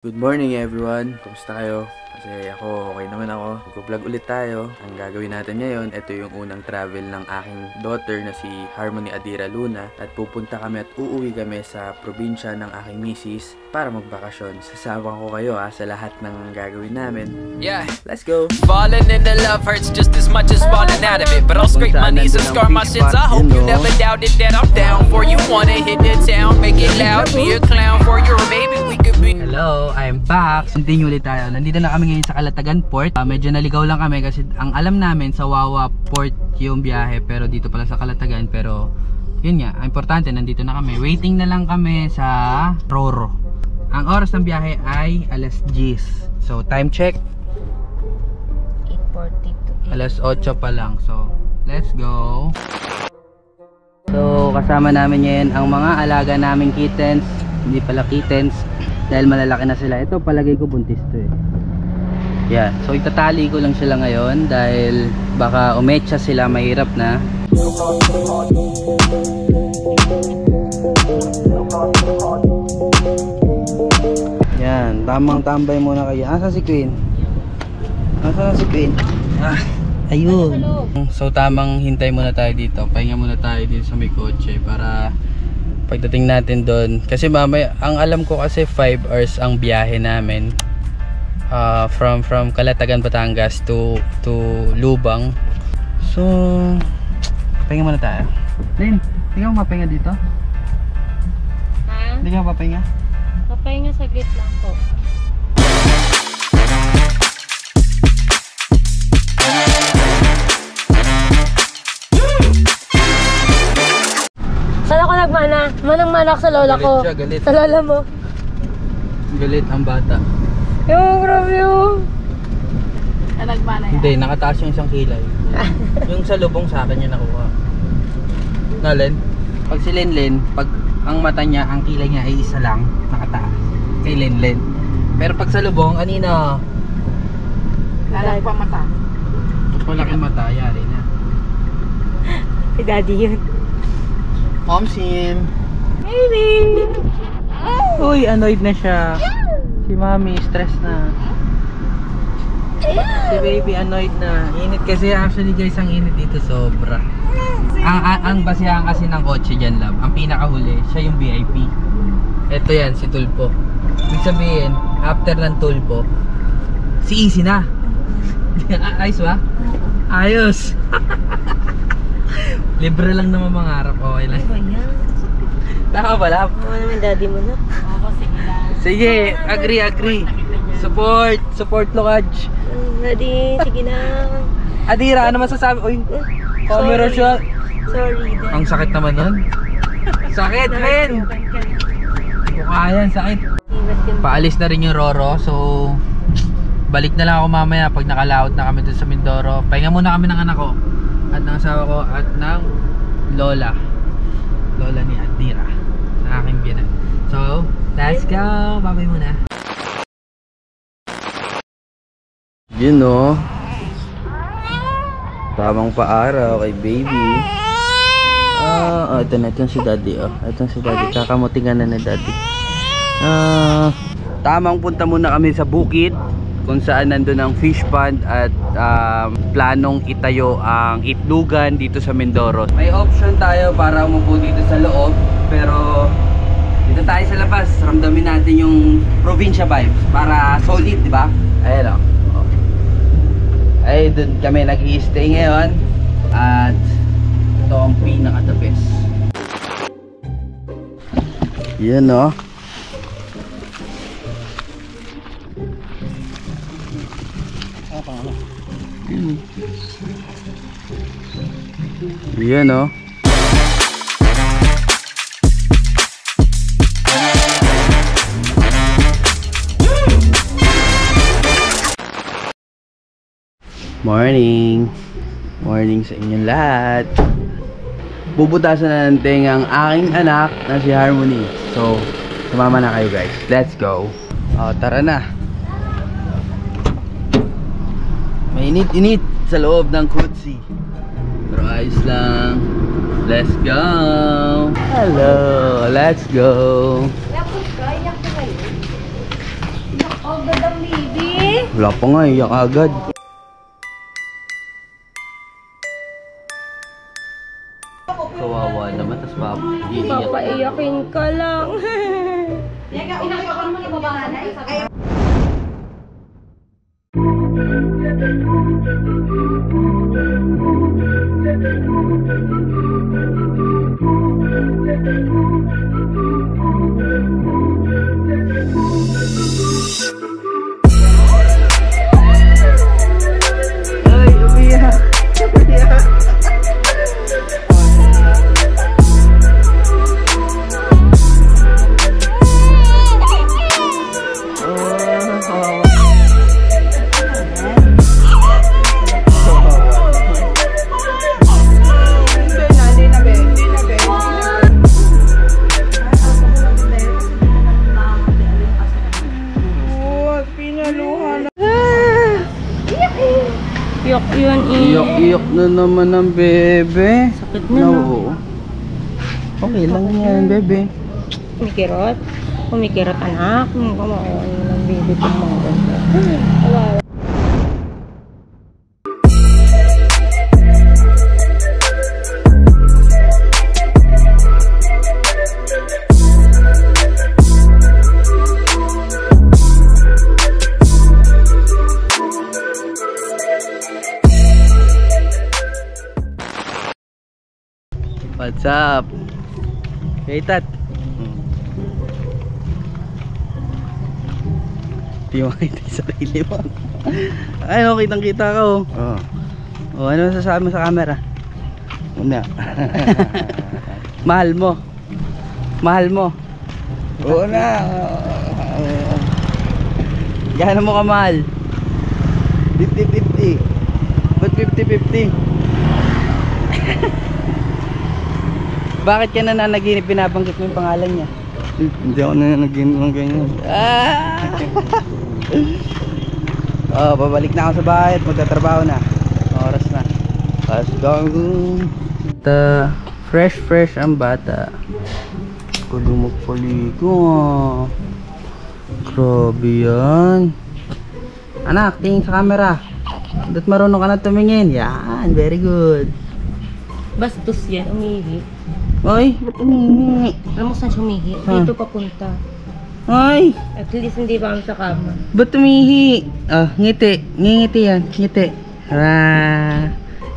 Good morning everyone! Kumusta kayo? Kasi ako, okay naman ako. Mag-vlog ulit tayo. Ang gagawin natin ngayon, ito yung unang travel ng aking daughter na si Harmony Adira Luna. At pupunta kami at uuwi kami sa probinsya ng aking misis para magbakasyon. Sasabang ko kayo sa lahat ng gagawin namin. Yeah! Let's go! Falling into love hurts just as much as falling out of it. But I'll scrape my knees and scar my sins. I hope you never doubted that I'm down for you. Wanna hit the town, make it loud, be a clown for you, or maybe we could be. Hello, I'm back. Continue ulit tayo. Nandito na kami ngayon sa Calatagan Port. Medyo naligaw lang kami kasi ang alam namin sa Wawa Port yung biyahe, pero dito pala sa Calatagan. Pero yun nga, importante nandito na kami. Waiting na lang kami sa Roro. Ang oras ng biyahe ay alas 10. So time check 8:42. alas 8 pa lang. So let's go. So kasama namin ngayon ang mga alaga naming kittens. Hindi pala kittens dahil malalaki na sila. Ito palagay ko buntis to eh. Yeah, so itatali ko lang sila ngayon dahil baka umetsa sila, mahirap na. Yan, tamang tambay muna kayo. Asa si Queen? Asa si Queen? Ayun. So tamang hintay muna tayo dito. Pahinga muna tayo dito sa may kotse para pagdating natin doon. Kasi mamaya, ang alam ko kasi 5 hours ang biyahe namin. From Calatagan, Batangas to Lubang. So pahinga muna tayo. Lynn, hindi ka mapahinga dito? Ha? Hindi ka mapahinga? Papahinga saglit lang po. Saan ako nagmana? Manang-mana ako sa lola ko. Galit siya, galit. Sa lola mo. Galit ang bata. Yung grabe yung. Saan nagmana yan? Hindi, nakataas yung isang kilay. Yung sa lubong sa akin yung nakuha. Na Len? Pag si Len, pag ang mata niya, ang kilay niya ay isa lang, nakataas. Kay Len. Pero pag sa lubong, anina? Lalaki pa mata. Mas malaking mata, yari na. Si daddy yun. Momsim! Baby! Uy, annoyed na siya. Si mami, stress na. Si baby, annoyed na. Init kasi, actually guys, ang init dito sobra. Ang basihan kasi ng kotse dyan, love, ang pinakahuli, siya yung VIP. Ito yan, si Tulpo. Ibig sabihin, after ng Tulpo, si Easy na. Ayos ba? Ayos! Libre lang naman mangarap, okay lang. Ano yan? Tama ba, love? Oo naman daddy mo na. Oo, sige lang. Sige, agree. Support Lokaj. Daddy, sige na. Adira, ano masasabi? Uy, camera siya. Sorry, daddy. Ang sakit naman nun. Sakit, men! Hindi ko kaya, sakit. Paalis na rin yung Roro, so balik na lang ako mamaya pag nakalaot na kami dun sa Mindoro. Pahinga muna kami ng anak ko at ng asawa ko at ng lola ni Adira, na aking biyanan. So, let's go! Babay muna. Yun no. Tamang paaraw kay baby. Ito si daddy. Ito si daddy. Kakamutingan na ni daddy. Tamang punta muna kami sa bukid kung saan nandun ang fish pond at planong itayo ang itlugan dito sa Mindoro. May option tayo para umupo dito sa loob, pero dito tayo sa labas, ramdamin natin yung probinsya vibes para solid, di ba? Ayun o. Ay, doon kami nag-i-stay ngayon at ito ang pinaka the best. Yan no. Yan no. Morning sa inyong lahat. Bubutasan na ng tenga ang aking anak na si Harmony. So, sumama na kayo guys. Let's go. Tara na. Mainit-init sa loob ng kutsi. Pero ayos lang. Let's go. Hello. Let's go. Agad ang baby. Wala pa nga, iyak agad. Kawawa naman, tas iiyak. Papaiyakin ka lang. Ay, umiyak. Umiyak. Yok yun Iyak-iyak na naman ang bebe. Sakit na, no? Oo. Okay lang yan, bebe. Kumikirot? Kumikirot anak. Kumakain ng baby kong mga ganda. Kawawa. What's up? Hey, Tat. Di mo makita yung sarili mo. Ay, no, kitang-kita ka, oh. Oh, ano masasabi mo sa camera? Una. Mahal mo. Mahal mo. Oo na. Gano'n mo ka mahal? 50-50. Ba't 50-50? Bakit ka nananaginip, pinabanggit mo yung pangalan niya? Hindi ako nananaginip ng ganyan. Oh, babalik na ako sa bahay at magtatrabaho na. Oras na. Let's go. Fresh ang bata. Kalo magpaligo. Grabe yan. Anak, tingin sa camera. Dapat marunong ka na tumingin. Yan, very good. Bastos yan, umihi. Oy, ba't umihi? Alam mo saan siya umihi? Saan? Dito papunta. Ay, At least hindi pa kami sa kama. ba't umihi? Ah, ngiti. Ngiti yan, ngiti.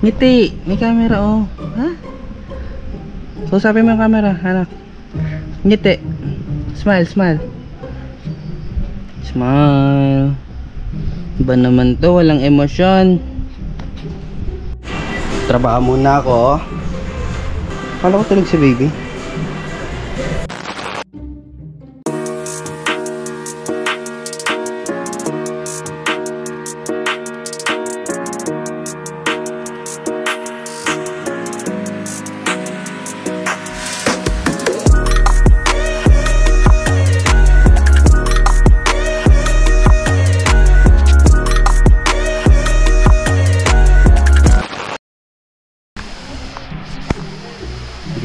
Ngiti. May camera, oh. Ha? So, sabi mo yung camera, anak. Ngiti. Smile, smile. Smile. Ba naman to, walang emosyon. Trabaho muna ako. Kala ko tulog si baby.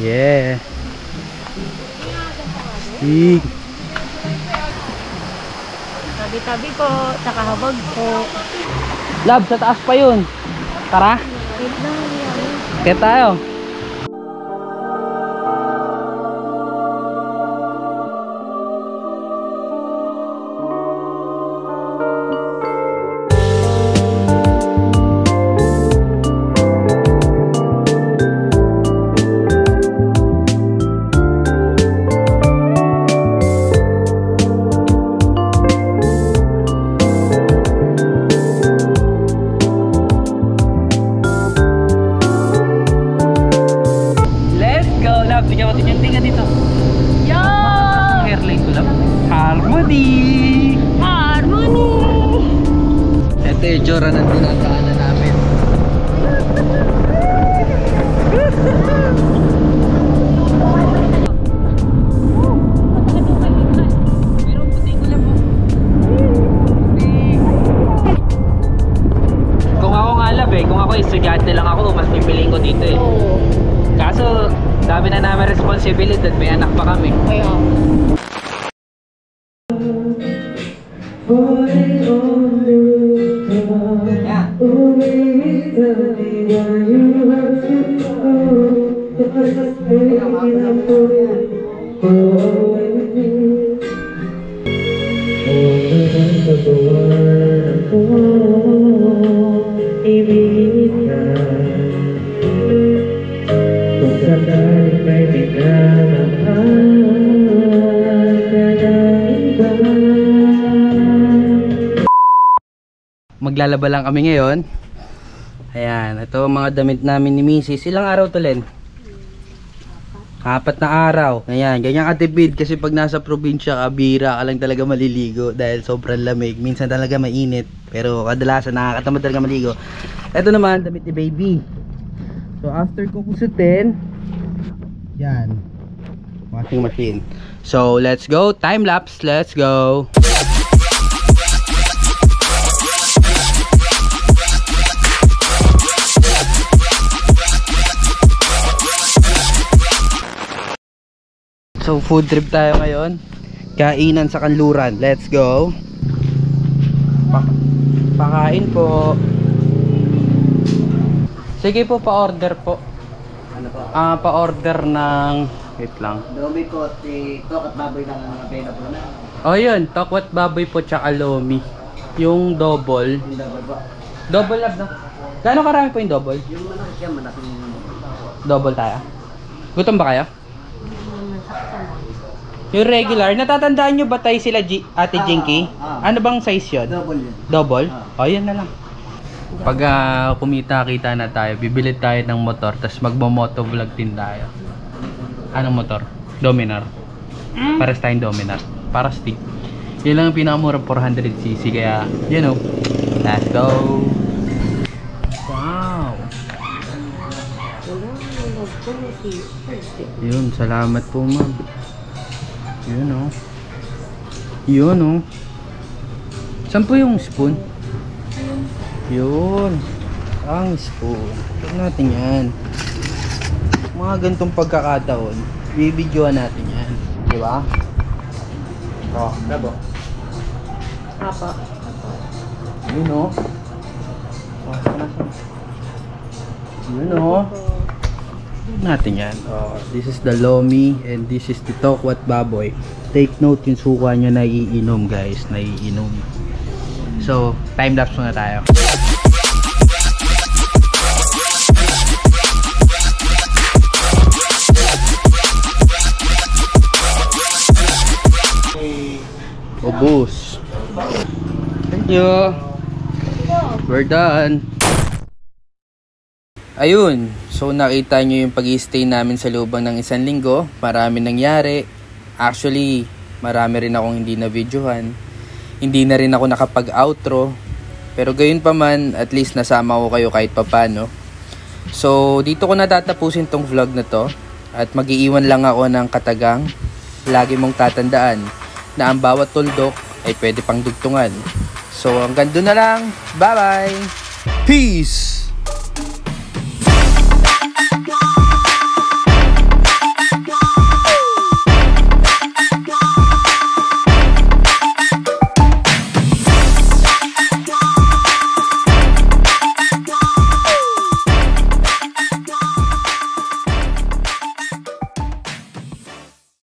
Yeah. Stig. Tabi-tabi po, saka habag po. Lab, sa taas pa yun. Tara. Wait lang, yan. Kaya tayo. Bigyan natin yung tinga dito. Yo! Hairline ko lang. Harmony! Harmony! Ito yung tsura ng dinadaanan namin. Kung ako nga lab kung ako estudyante lang ako, mas pipiliin ko dito eh. Oo. Kaso, dami na namin responsibilidad, may anak pa kami. Kaya. Maglalaba lang kami ngayon. Ayan, ito mga damit namin ni Mrs. Ilang araw to, Len? 4 na araw. Ayan, ganyan katipid kasi pag nasa probinsya ka, bira ka lang talaga maliligo dahil sobrang lamig. Minsan talaga mainit, pero kadalasan nakakatamad talaga maligo. Ito naman, damit ni baby. So after ko kusutin, yan, washing machine. So let's go, time lapse, let's go. So food trip tayo ngayon. Kainan sa kanluran. Let's go. Pakain po. Sige po, pa-order po. Ano po? Pa-order ng... Wait lang. Lomi ko, tokat baboy lang ang available na. Oh yun, tokwat baboy po tsaka lomi. Yung double. Yung double po. Double lab na. Gaano karami po yung double? Yung malaki siya, malaking Double tayo. Gutom ba kayo? Yung regular, natatandaan nyo ba tayo sila Ate Jinky? Ano bang size yun? double yun. Double? O, yan na lang. Pag kumita-kita na tayo, bibili tayo ng motor, tapos magmo-motovlog din tayo. Anong motor? Dominar. Pares tayong Dominar. Para stick. Yun lang ang pinakamura, 400cc. Kaya, you know, let's go! Wow! Yun, salamat po, ma'am. Yun o. Yun o. Saan po yung spoon? Yun. Ang spoon. Tignan natin yan. Mga gantong pagkakataon, bibidyoan natin yan. Diba? O, labo. Apa. Yun o. Yun o. Natin yan. This is the lomi and this is the tokwat baboy. Take note yung suka nyo naiinom, guys, naiinom. So time lapse muna tayo. Ubus. Thank you. We're done. Ayun, so nakita nyo yung pag-i-stay namin sa loob ng 1 linggo. Marami nangyari. Actually, marami rin akong hindi na-videohan. Hindi na rin ako nakapag-outro. Pero gayon pa man, at least nasama ko kayo kahit papano. So, dito ko natatapusin tong vlog na to. At mag-iiwan lang ako ng katagang. Lagi mong tatandaan na ang bawat tuldok ay pwede pang dugtungan. So, hanggang doon na lang. Bye-bye! Peace!